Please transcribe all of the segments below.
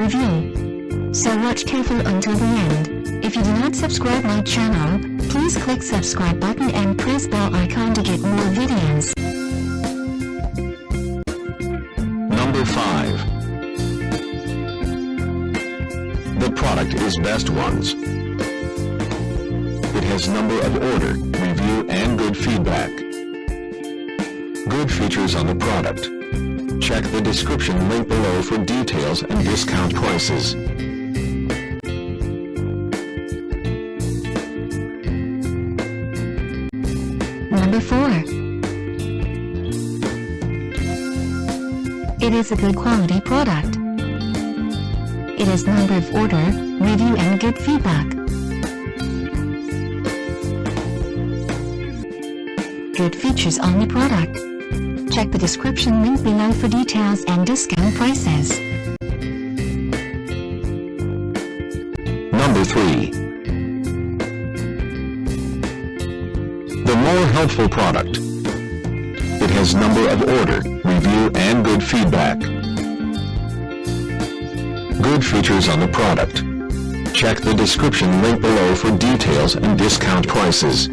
review. So watch carefully until the end. If you do not subscribe my channel, please click subscribe button and press bell icon to get more videos. Number 5. The product is Best Ones. It has number of order, review and good feedback. Good features on the product. Check the description link below for details and discount prices. Number 4. It is a good quality product. It has number of order, review and good feedback. Good features on the product. Check the description link below for details and discount prices. Number 3. The more helpful product. It has number of order, review and good feedback. Good features on the product. Check the description link below for details and discount prices.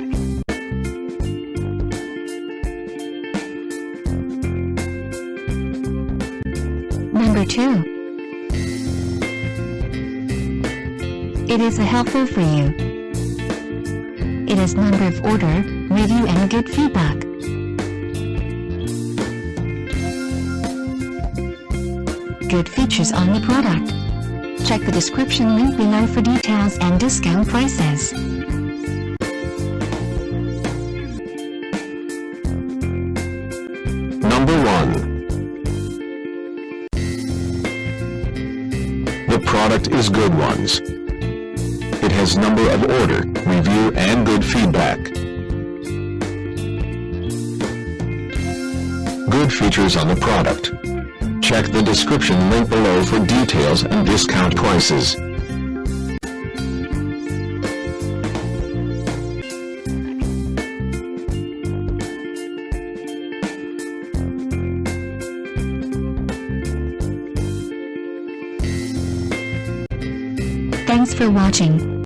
Number 2. It is a helpful for you. It has number of order, review and good feedback. Good features on the product. Check the description link below for details and discount prices. Number 1. The product is Good Ones. It has number of order, review and good feedback. Good features on the product. Check the description link below for details and discount prices. Thanks for watching.